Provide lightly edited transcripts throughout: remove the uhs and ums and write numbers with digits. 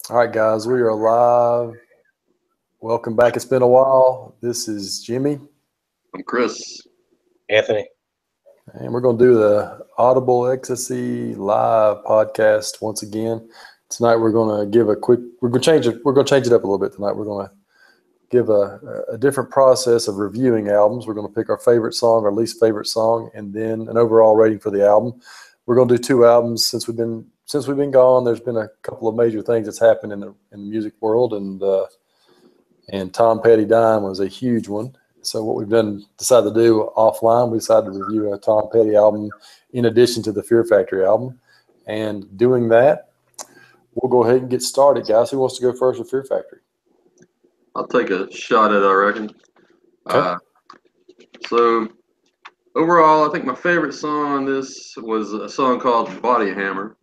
All right, guys, we are live. Welcome back. It's been a while. This is Jimmy, I'm Chris. Anthony. and we're going to do the Audible Ecstasy live podcast once again. Tonight, we're going to give a quick. We're going to change it. We're going to change it up a little bit tonight. We're going to give a different process of reviewing albums. We're going to pick our favorite song, our least favorite song, and then an overall rating for the album. We're going to do two albums since we've been gone. There's been a couple of major things that's happened in the music world, and Tom Petty dying was a huge one. So what we've decided to do offline, we decided to review a Tom Petty album in addition to the Fear Factory album. And doing that, we'll go ahead and get started, guys. Who wants to go first with Fear Factory? I'll take a shot at it, I reckon. Okay. So overall, I think my favorite song on this was a song called Body Hammer.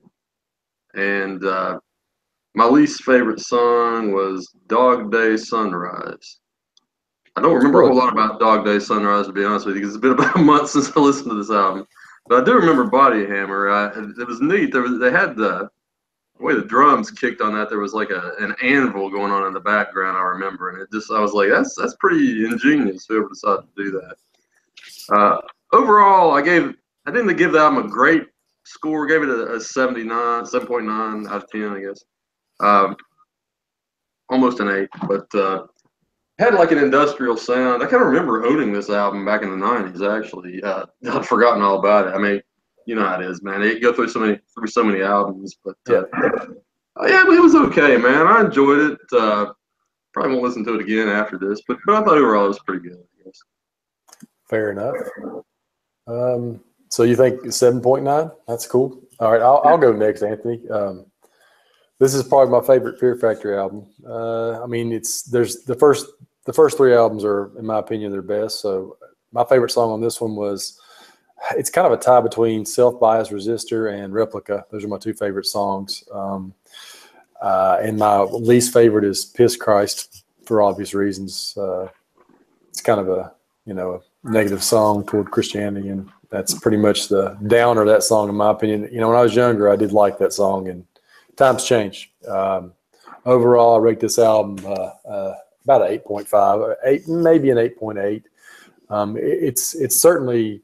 And my least favorite song was Dog Day Sunrise. I don't remember a whole lot about Dog Day Sunrise, to be honest with you, because it's been about a month since I listened to this album. But I do remember Body Hammer. It was neat. They had the way the drums kicked on that. There was like an anvil going on in the background, I remember. And I was like, that's pretty ingenious, whoever decided to do that. Overall, I didn't give the album a great score. Gave it a 79, 7.9 out of 10, I guess. Almost an 8, but had like an industrial sound. I kind of remember owning this album back in the 90s, actually. I'd forgotten all about it. I mean, you know how it is, man. You go through so many albums, but yeah, it was okay, man. I enjoyed it. Probably won't listen to it again after this, but I thought overall it was pretty good, I guess. Fair enough. So you think 7.9? That's cool. All right, I'll go next, Anthony. This is probably my favorite Fear Factory album. I mean, there's the first three albums are, in my opinion, their best. So my favorite song on this one it's kind of a tie between Self-Biased Resistor and Replica. Those are my two favorite songs. And my least favorite is Piss Christ for obvious reasons. It's kind of a negative song toward Christianity, and that's pretty much the downer of that song, in my opinion. When I was younger, I did like that song, and times change. Overall, I rate this album about an 8.5, maybe an 8.8. It's certainly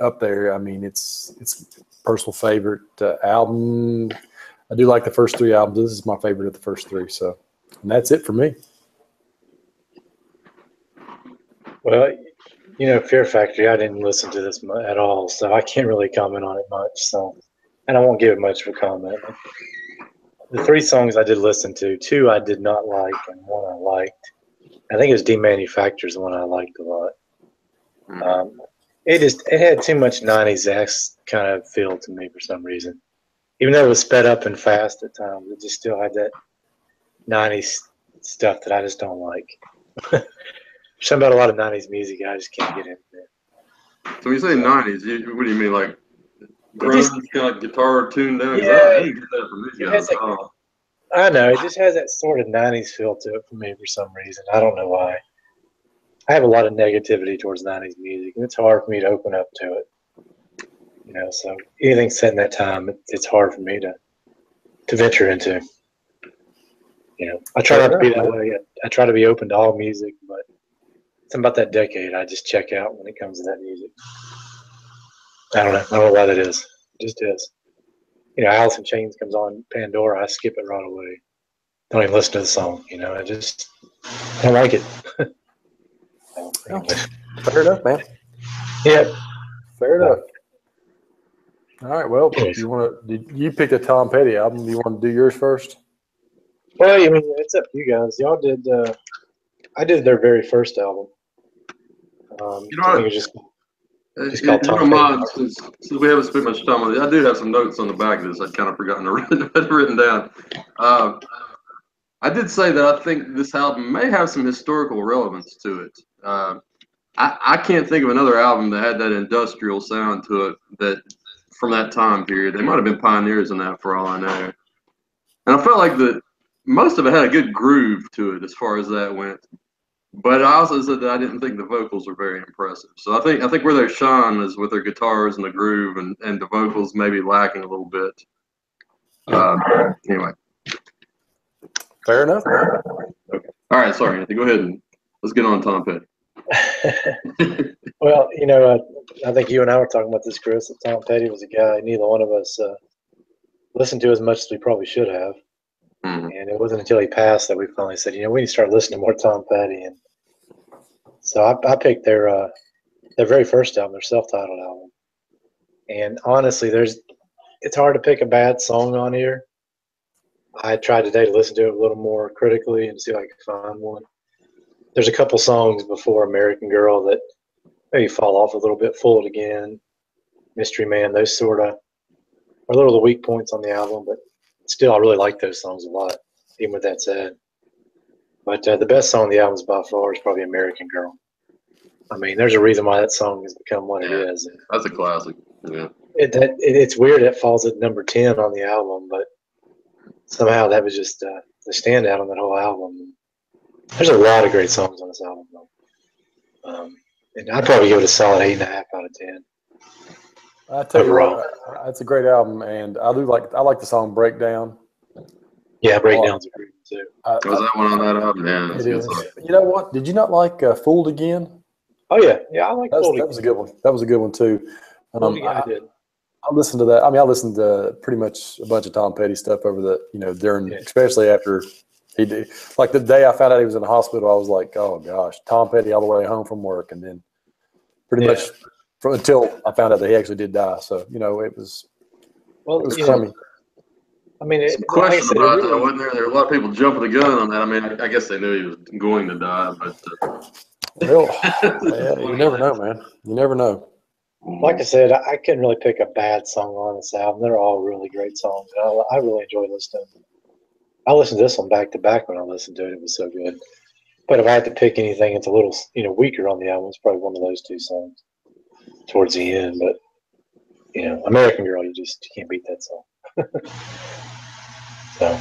up there. I mean, it's personal favorite album. I do like the first three albums. This is my favorite of the first three. So, and that's it for me. Well, Fear Factory, I didn't listen to this at all, so I can't really comment on it much. So, and I won't give it much of a comment. The three songs I did listen to, two I did not like, and one I liked. I think it was Demanufacture is the one I liked a lot. It had too much 90s kind of feel to me for some reason. Even though it was sped up and fast at times, it just still had that 90s stuff that I just don't like. Something about a lot of 90s music I just can't get into. So when you say 90s, what do you mean, like grunge, kind of like guitar tuned down? Yeah, I didn't get that from these guys at all. I know, it just has that sort of 90s feel to it for me for some reason. I don't know why. I have a lot of negativity towards 90s music, and it's hard for me to open up to it. So anything set in that time, it's hard for me to venture into. I try not to be that way. I try to be open to all music, but something about that decade, I just check out when it comes to that music. I don't know why that is. It just is. Alice in Chains comes on Pandora, I skip it right away. Don't even listen to the song. I just don't like it. Fair enough, man. Yeah. Fair enough. All right. Well, you picked a Tom Petty album. Do you want to do yours first? Well, it's up to you guys. Y'all did. I did their very first album. I think it just called Tom Petty. Since we haven't spent much time on it, I do have some notes on the back of this. I'd kind of forgotten to written down. I did say that I think this album may have some historical relevance to it. I can't think of another album that had that industrial sound to it that from that time period. They might have been pioneers in that, for all I know. And I felt like most of it had a good groove to it as far as that went. But I also said that I didn't think the vocals were very impressive. So I think where they shine is with their guitars and the groove, and the vocals maybe lacking a little bit. Anyway. Fair enough, man. Okay. All right, sorry, Anthony. Go ahead and let's get on Tom Petty. Well, I think you and I were talking about this, Chris, that Tom Petty was a guy neither one of us listened to as much as we probably should have. Mm-hmm. And it wasn't until he passed that we finally said, we need to start listening to more Tom Petty. And so I picked their very first album, their self-titled album. And honestly, it's hard to pick a bad song on here. I tried today to listen to it a little more critically and see if I could find one. There's a couple songs before American Girl that maybe fall off a little bit. Fooled Again, Mystery Man, those sort of are a little of the weak points on the album, but still I really like those songs a lot, even with that said. But the best song on the album by far is probably American Girl. I mean, there's a reason why that song has become what it is. That's a classic. Yeah. It's weird it falls at number 10 on the album, but somehow that was just the standout on that whole album. There's a lot of great songs on this album, though. And I'd probably give it a solid 8.5 out of 10. I tell you what, it's a great album, and I like the song "Breakdown." Yeah, Breakdown's a great one too. Was that one on that album? Yeah, it is. You know what? Did you not like "Fooled Again"? Oh yeah, I like that. Fooled Again. That was a good one. That was a good one too. I did. I listened to that. I mean, I listened to pretty much a bunch of Tom Petty stuff over the, especially after he did. Like the day I found out he was in the hospital, I was like, oh gosh, Tom Petty all the way home from work, and then pretty much until I found out that he actually did die. So it was. Well, it was crummy. I mean, some question about that, wasn't there? There were a lot of people jumping the gun on that. I mean, I guess they knew he was going to die, but. Well, you never know, man. You never know. Like I said, I couldn't really pick a bad song on this album. They're all really great songs. I really enjoy listening to them. I listened to this one back to back when I listened to it. It was so good. But if I had to pick anything that's a little, weaker on the album, it's probably one of those two songs towards the end. But, American Girl, you can't beat that song. So,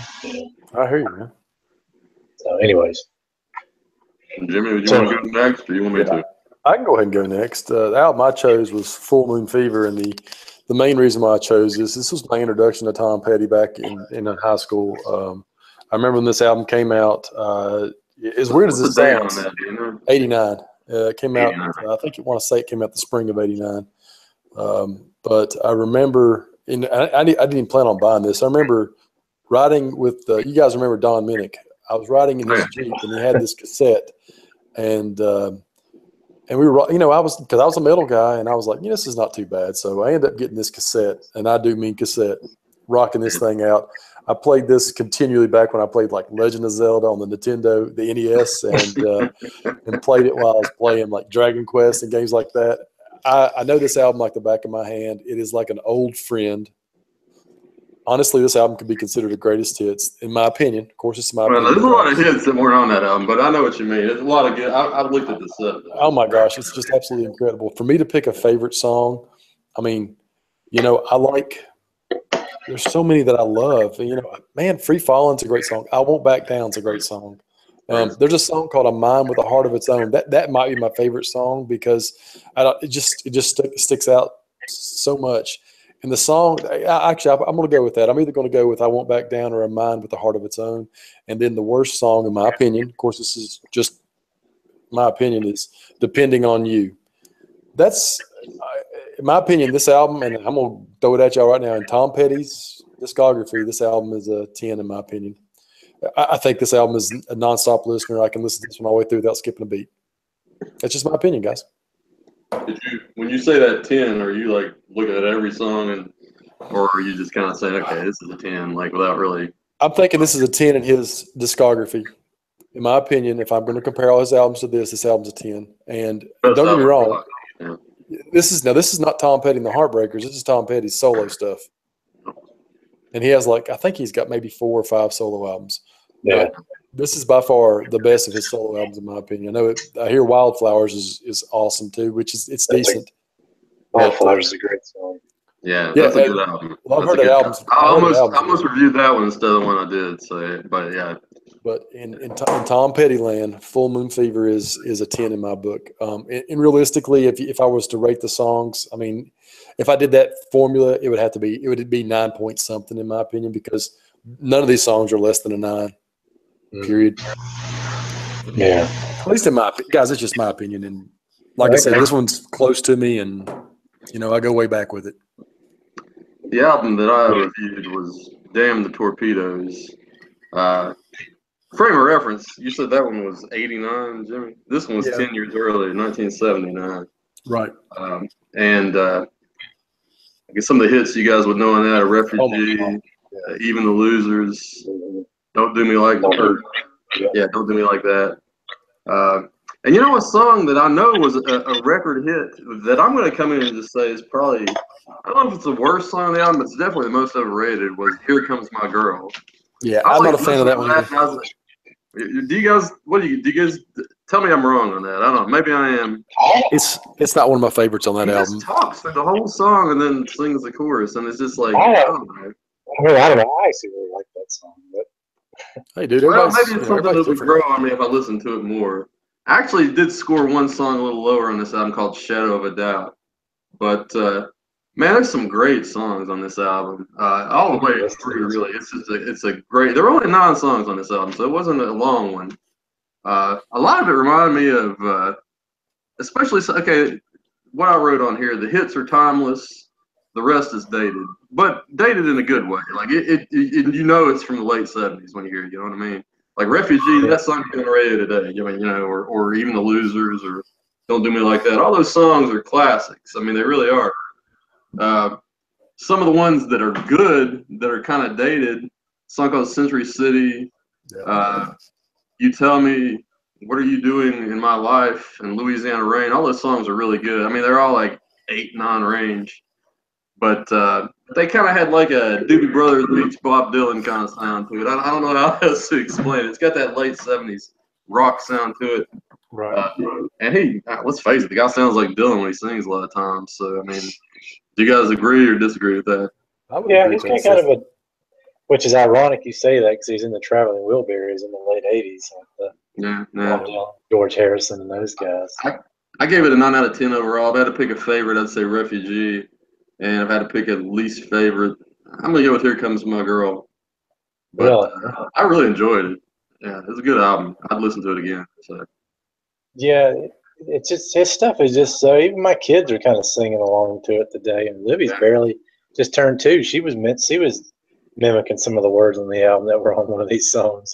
I hear you, man. So, anyways. Jimmy, would you want to go next, or you want me to? I can go ahead and go next. The album I chose was Full Moon Fever, and the main reason why I chose this was my introduction to Tom Petty back in high school. I remember when this album came out. As weird as it sounds, 89. It came out. I think I want to say it came out the spring of '89. But I remember, I didn't even plan on buying this. I remember riding with you guys remember Don Minnick. I was riding in his Jeep, and he had this cassette, and we were, I was a metal guy, and I was like, this is not too bad. So I ended up getting this cassette, and I do mean cassette, rocking this thing out. I played this continually back when I played like Legend of Zelda on the Nintendo, the NES, and played it while I was playing like Dragon Quest and games like that. I know this album like the back of my hand. It is like an old friend. Honestly, this album could be considered the greatest hits, in my opinion. Of course, it's my opinion. There's a lot of hits that weren't on that album, but I know what you mean. There's a lot of good. I've looked at the set. Oh, my gosh. It's just absolutely incredible. For me to pick a favorite song, I mean, I like – there's so many that I love. Man, Free Falling's a great song. I Won't Back Down's a great song. There's a song called A Mind with a Heart of Its Own. That might be my favorite song because it just sticks out so much. And the song, actually, I'm going to go with that. I'm either going to go with I Won't Back Down or A Mind with a Heart of Its Own. And then the worst song, in my opinion, of course, this is just my opinion, is Depending on You. That's, in my opinion, this album, and I'm going to throw it at y'all right now, in Tom Petty's discography, this album is a 10 in my opinion. I think this album is a nonstop listener. I can listen to this one all the way through without skipping a beat. That's just my opinion, guys. When you say that 10, are you like looking at every song, or are you just kind of saying, okay, this is a 10, like without really? I'm thinking this is a 10 in his discography. In my opinion, if I'm going to compare all his albums to this album's a 10. And don't get me wrong, this is not Tom Petty and the Heartbreakers. This is Tom Petty's solo stuff. And he has I think he's got maybe 4 or 5 solo albums. Yeah. But this is by far the best of his solo albums, in my opinion. I hear Wildflowers is awesome too, which it's decent. Wildflowers is a great song. Yeah, that's a good album. Well, I've heard that album. I almost reviewed that one instead of the one I did. So, but yeah. But in Tom Petty land, Full Moon Fever is a 10 in my book. And realistically, if I was to rate the songs, I mean, if I did that formula, it would be 9 point something in my opinion, because none of these songs are less than a 9. period. Yeah. At least in my guys, it's just my opinion. And like I said, this one's close to me, and I go way back with it. The album that I reviewed was "Damn the Torpedoes." Frame of reference, you said that one was '89, Jimmy. This one was 10 years earlier, 1979. Right. And I guess some of the hits you guys would know on that are "Refugee," "Even the Losers," "Don't Do Me Like That." Yeah, "Don't Do Me Like That." And you know a song that I know was a record hit that I'm going to come in and just say is probably, I don't know if it's the worst song on the album, but it's definitely the most overrated, was "Here Comes My Girl." Yeah, I'm not a fan of that one either. Do you guys tell me I'm wrong on that? I don't know. Maybe I am. It's not one of my favorites on that album. He just talks through the whole song and then sings the chorus, and it's just like, I don't know. I don't know. I actually really like that song, but hey, dude, well, maybe it's something that would grow on me if I listen to it more. I actually did score one song a little lower on this album called "Shadow of a Doubt," but man, there's some great songs on this album, all the way through. Really, it's a great. There were only 9 songs on this album, so it wasn't a long one. A lot of it reminded me of, especially what I wrote on here. The hits are timeless, the rest is dated, but dated in a good way. Like it's from the late '70s when you hear it. You know what I mean? Like "Refugee," that song's on the radio today. I mean, or even "The Losers" or "Don't Do Me Like That." All those songs are classics. I mean, they really are. Some of the ones that are good, that are kind of dated, a song called "Century City," "You Tell Me," "What Are You Doing in My Life," and "Louisiana Rain." All those songs are really good. I mean, they're all like 8, 9 range, but they kind of had like a Doobie Brothers meets Bob Dylan kind of sound to it. I don't know how else to explain it. It's got that late '70s rock sound to it. Right. And let's face it, the guy sounds like Dylan when he sings a lot of times. So, I mean, do you guys agree or disagree with that? Yeah, he's got kind of a, which is ironic you say that because he's in the Traveling Wilburys in the late '80s, George Harrison and those guys. I gave it a 9 out of 10 overall. If I had to pick a favorite, I'd say "Refugee," and if I had to pick a least favorite, I'm gonna go with "Here Comes My Girl." But I really enjoyed it. Yeah, it's a good album. I'd listen to it again. So. Yeah, it's just his stuff is just so. Even my kids are kind of singing along to it today. And Libby's barely just turned 2. She was mimicking some of the words on the album that were on one of these songs.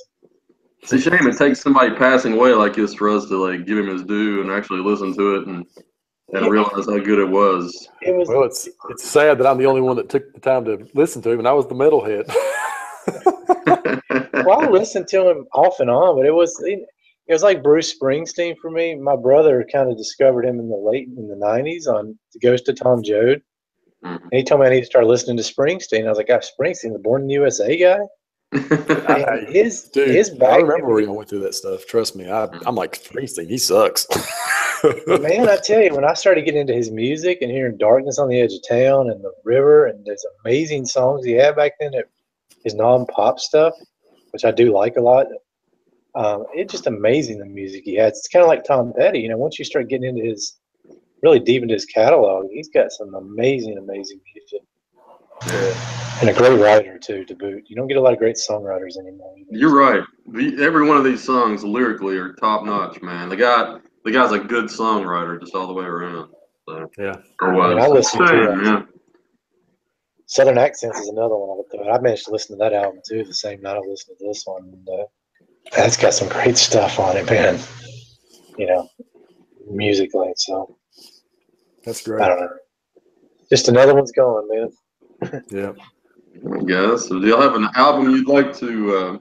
It's a shame it takes somebody passing away like this for us to like give him his due and actually listen to it and realize how good it was. Well, it's sad that I'm the only one that took the time to listen to him, and I was the metalhead. Well, I listened to him off and on, but it was like Bruce Springsteen for me. My brother kind of discovered him in the '90s on "The Ghost of Tom Joad." And he told me I need to start listening to Springsteen. I was like, "God, Springsteen, the Born in the USA guy." His I remember when I went through that stuff. Trust me, I'm like, Springsteen, he sucks. Man, I tell you, when I started getting into his music and hearing "Darkness on the Edge of Town" and "The River" and those amazing songs he had back then, his non-pop stuff, which I do like a lot. It's just amazing the music he has. It's kind of like Tom Petty. Once you start getting into really deep into his catalog, he's got some amazing, amazing music. And a great writer, too, to boot. You don't get a lot of great songwriters anymore. You're right. Every one of these songs lyrically are top notch, man. The guy's a good songwriter just all the way around. So, yeah. I listen to Southern Accents is another one I would throw. I managed to listen to that album, too, the same night I listened to this one. And, that's got some great stuff on it, man. Musically. So that's great. I don't know. Just another one's going, man. Yeah. I guess. So do y'all have an album you'd like to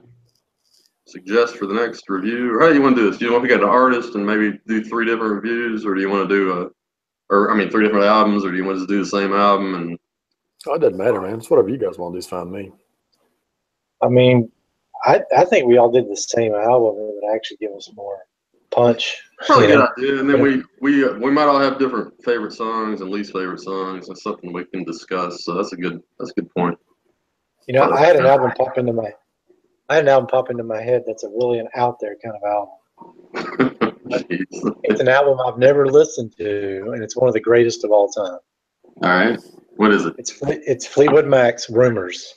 suggest for the next review? Or how do you want to do this? Do you want to pick an artist and maybe do 3 different reviews, or do you want to do 3 different albums, or do you want to just do the same album? And it doesn't matter, man. It's whatever you guys want to do is fine with me. I mean, I think we all did the same album. It would actually give us more punch. Probably a good idea. And then we might all have different favorite songs and least favorite songs. That's something we can discuss. So that's a good point. I had an album pop into my head that's really an out there kind of album. It's an album I've never listened to, and it's one of the greatest of all time. All right. What is it? It's Fleetwood Mac's "Rumors."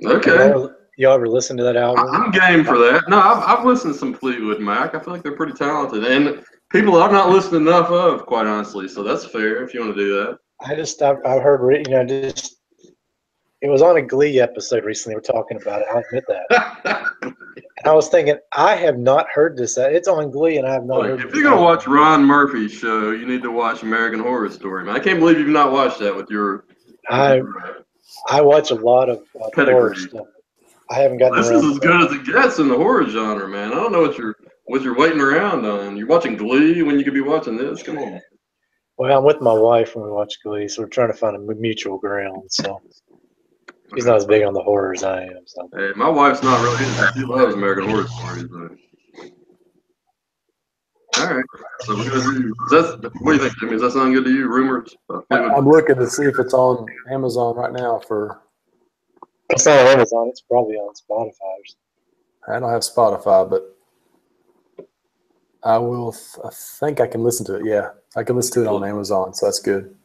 Okay. You ever listen to that album? I'm game for that. No, I've listened to some Fleetwood Mac. I feel like they're pretty talented, and people I've not listened enough of, quite honestly. So that's fair if you want to do that. I've heard, just it was on a Glee episode recently. We're talking about it. I'll admit that. And I was thinking, I have not heard this. It's on Glee, and I have not heard. If you're gonna watch Ron Murphy's show, you need to watch American Horror Story. Man, I can't believe you've not watched that with your. I watch a lot of horror stuff. I haven't gotten. This is as good as it gets in the horror genre, man. I don't know what you're waiting around on. You're watching Glee when you could be watching this. Come on. Well, I'm with my wife when we watch Glee, so we're trying to find a mutual ground. So she's not as big on the horror as I am. So. Hey, my wife's not really into it. She loves American Horror Stories, but. All right. So we're gonna do. What do you think, Jimmy? Does that sound good to you? Rumors? I'm looking to see if it's on Amazon right now. It's not on Amazon. It's probably on Spotify. I don't have Spotify, but I will. I think I can listen to it. Yeah, I can listen to it on Amazon, so that's good.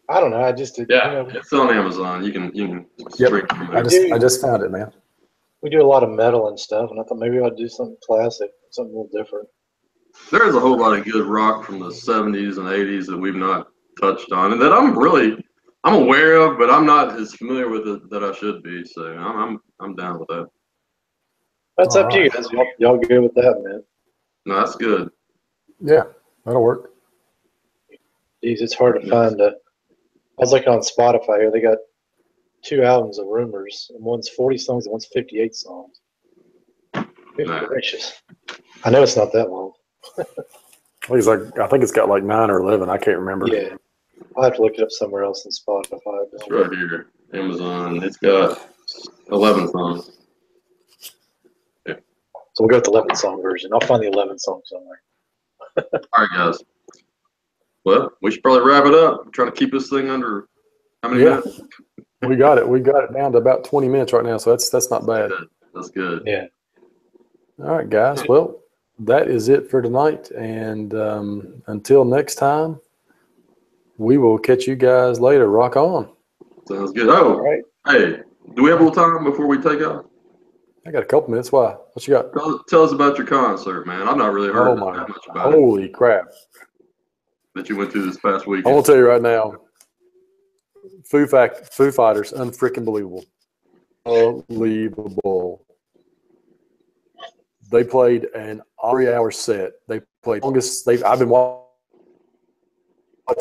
I don't know. I just it's on Amazon. You can Yep. I just found it, man. We do a lot of metal and stuff, and I thought maybe I'd do something classic, something a little different. There's a whole lot of good rock from the 70s and 80s that we've not touched on, and that I'm aware of, but I'm not as familiar with it that I should be. So I'm down with that. That's up to you guys. Y'all good with that, man? No, that's good. Yeah, that'll work. Jeez, it's hard to find. I was looking on Spotify here. They got 2 albums of Rumors, and one's 40 songs and one's 58 songs. Goodness gracious! I know it's not that long. I think it's got like 9 or 11. I can't remember. Yeah, I'll have to look it up somewhere else in Spotify. It's right here, Amazon. It's got 11 songs. Yeah. So we'll go with the 11 song version. I'll find the 11 song somewhere. All right, guys. Well, we should probably wrap it up. I'm trying to keep this thing under how many minutes? We got it. We got it down to about 20 minutes right now, so that's not bad. That's good. Yeah. All right, guys. Well, that is it for tonight, and until next time, we will catch you guys later. Rock on. Sounds good. Oh, all right. Hey, do we have a little time before we take off? I got a couple minutes. Why? What you got? Tell us about your concert, man. I've not really heard that much about it. Holy crap. That you went to this past week. I will tell you right now, Foo Fighters, unfreaking believable. Unbelievable. They played an 3-hour set. They played longest. I've been watching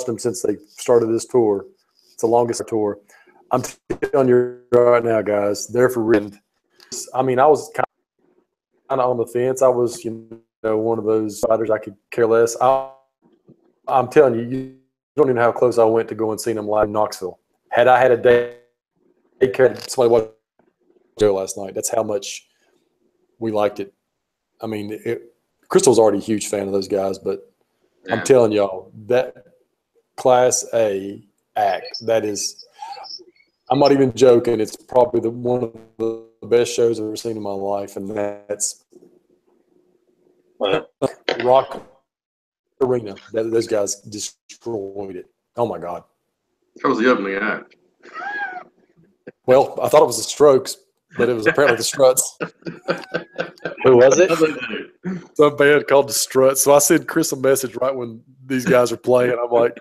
them since they started this tour. It's the longest tour. I'm telling you right now, guys, they're for real. I mean, I was kind of on the fence. I was, one of those fighters I could care less. I'm telling you, you don't even know how close I went to go and see them live in Knoxville. Had I had a day, somebody watched the show last night. That's how much we liked it. I mean, Crystal's already a huge fan of those guys, but yeah. I'm telling y'all, that Class A act, that is, I'm not even joking, it's probably one of the best shows I've ever seen in my life, and that's Rock Arena. Those guys destroyed it. Oh, my God. How was the opening act? Well, I thought it was the Strokes, but it was apparently the Struts. Who was it? Some band called the Struts. So I sent Chris a message right when these guys are playing. I'm like,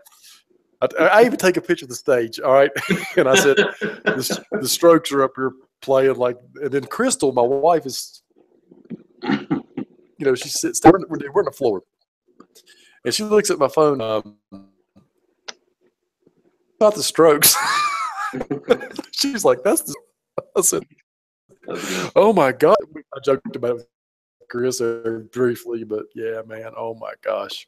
I even take a picture of the stage, all right? And I said, the Strokes are up here playing and then Crystal, my wife, is, she sits there. We're on the floor. And she looks at my phone, about the Strokes. She's like, I said, oh my God. I joked about it with Chris briefly, but yeah, man, oh my gosh.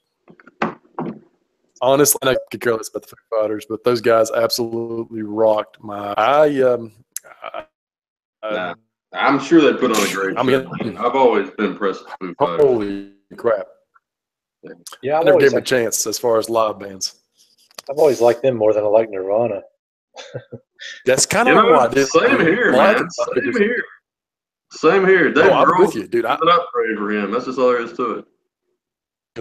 Honestly, I could care less about the Foo Fighters, but those guys absolutely rocked I'm sure they put on a great show. I've always been impressed with Foo Fighters. Holy crap. Yeah, I never gave them a chance as far as live bands. I've always liked them more than I like Nirvana. That's kind of what I did. Same here, man. Same here. Dave I'm with you, dude. An upgrade for him. That's just all there is to it.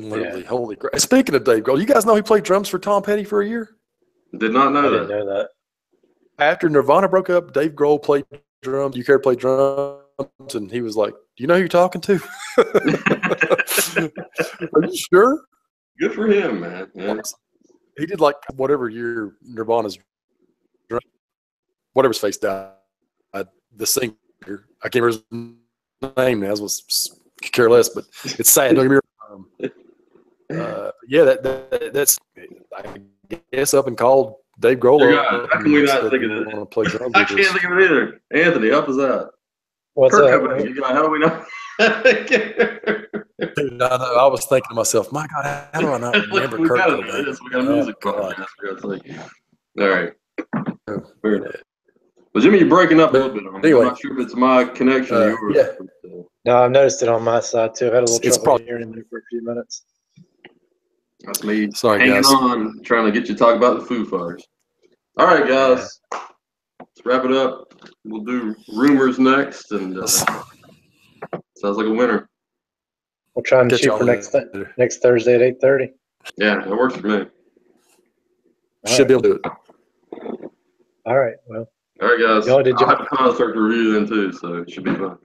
Literally, holy crap. Speaking of Dave Grohl, you guys know he played drums for Tom Petty for a year? Did not know that. I didn't know that. After Nirvana broke up, Dave Grohl played drums? Do you care to play drums? And he was like, do you know who you're talking to? Are you sure? Good for him, man. Yeah. He did like whatever year Nirvana's whatever's face died. The singer, I can't remember his name now. Was care less, but it's sad. Don't get me wrong. Yeah, that's I guess up and called Dave Grohl. How can we not think of that? I can't think of it either. Anthony, help us out. What's Kurt up? Cobain. How do we know? Dude, I was thinking to myself, my God, how do I not remember Kurt Cobain? Yes, we got a music podcast. All right. Fair enough. Well, Jimmy, you're breaking up a little bit on me. Anyway, I'm not sure if it's my connection or yours. Yeah. No, I've noticed it on my side too. I had a little trouble probably hearing there for a few minutes. That's me hanging guys. On, trying to get you to talk about the Foo Fighters. All right, guys. Yeah. Let's wrap it up. We'll do rumors next, and sounds like a winner. We'll try and shoot for next Thursday at 8:30. Yeah, that works for me. Should be able to do it. All right. Well. All right, guys. I'll have a concert to review then too, so it should be fun.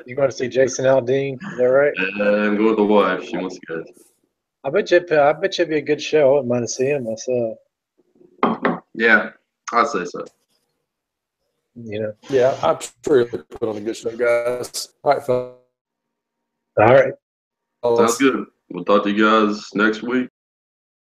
You going to see Jason Aldean? Is that right? I'm going with the wife. She wants to go. I bet you it'd be a good show. I wouldn't mind to see him myself. Yeah, I'd say so. You know. Yeah, I'm sure he'll put on a good show, guys. All right, fellas. All right. Sounds good. We'll talk to you guys next week.